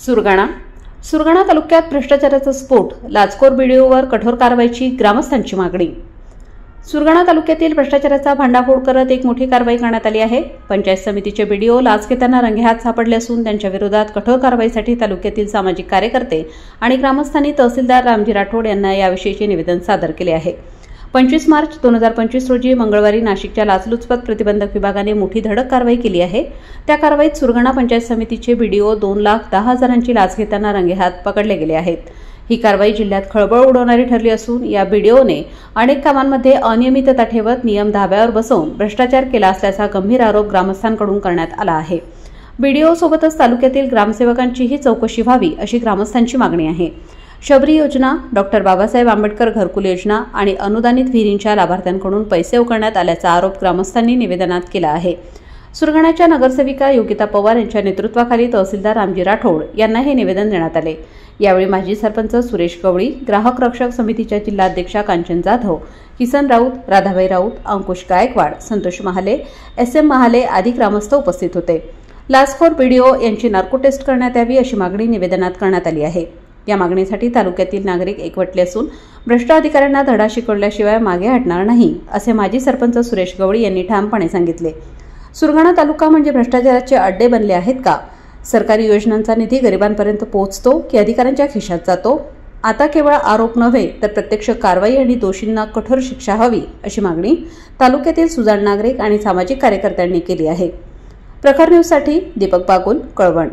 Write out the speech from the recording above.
सुरगाणा तालुक्यात भ्रष्टाचाराचा स्फोट, लाचखोर बीडीओवर कठोर कारवाईची ग्रामस्थांची मागणी। सुरगाणा तालुक्यातील भ्रष्टाचाराचा भांडाफोड करत एक मोठी कारवाई करण्यात आली आहे। पंचायत समितीचे बीडीओ लाच घेताना रंगेहात सापडले असून त्यांच्या विरोधात कठोर कारवाईसाठी तालुक्यातील सामाजिक कार्यकर्ते आणि ग्रामस्थांनी तहसीलदार रामजी राठोड यांना याविषयीचे निवेदन सादर केले आहे। 25 मार्च 2025 रोजी मंगळवारी नाशिकच्या लाचलुचपत प्रतिबंधक विभागाने मोठी धडक कारवाई केली आहे। त्या कारवाईत सुरगाणा पंचायत समितीचे बीडीओ 2,10,000ची लाच घेताना रंगेहात पकडले गेले आहेत। ही कारवाई जिल्ह्यात खळबळ उडवणारी ठरली असून या बीडीओने अनेक कामांमध्ये अनियमितता ठेवत नियम धाब्यावर बसवून भ्रष्टाचार केला असल्याचा गंभीर आरोप ग्रामस्थांकडून करण्यात आला आहे। बीडीओ सोबतच तालुक्यातील ग्रामसेवकांचीही चौकशी व्हावी अशी ग्रामस्थांची मागणी आहे। शबरी योजना, डॉक्टर बाबासाहेब आंबेडकर घरकुल योजना आणि अनुदानित विहिरींच्या लाभार्थ्यांकडून पैसे उकळण्यात आल्याचा आरोप ग्रामस्थांनी निवेदनात केला आहे। सुरगाण्याच्या नगरसेविका योगिता पवार यांच्या नेतृत्वाखाली तहसीलदार रामजी राठोड यांना हे निवेदन देण्यात आले। यावेळी माजी सरपंच सुरेश गवळी, ग्राहक रक्षक समितीच्या जिल्हाध्यक्षा कांचन जाधव, किसन राऊत, राधाबाई राऊत, अंकुश गायकवाड, संतोष महाले, SM महाले आदी ग्रामस्थ उपस्थित होते। लाचखोर बीडीओ यांची नार्को टेस्ट करण्यात यावी अशी मागणी निवेदनात करण्यात आली आहे। या मागणीसाठी तालुक्यातील नागरिक एकवटले असून भ्रष्ट अधिकाऱ्यांना धडा शिकवल्याशिवाय मागे हटणार नाही असे माजी सरपंच सुरेश गवळी यांनी ठामपणे सांगितले। सुरगाणा तालुका म्हणजे भ्रष्टाचाराचे अड्डे बनले आहेत का? सरकारी योजनांचा निधी गरिबांपर्यंत पोहोचतो की अधिकाऱ्यांच्या खिशात जातो? आता केवळ आरोप नव्हे तर प्रत्यक्ष कारवाई आणि दोषींना कठोर शिक्षा हवी अशी मागणी तालुक्यातील सुजाण नागरिक आणि सामाजिक कार्यकर्त्यांनी केली आहे। प्रखर न्यूजसाठी दीपक बागुल, कळवण।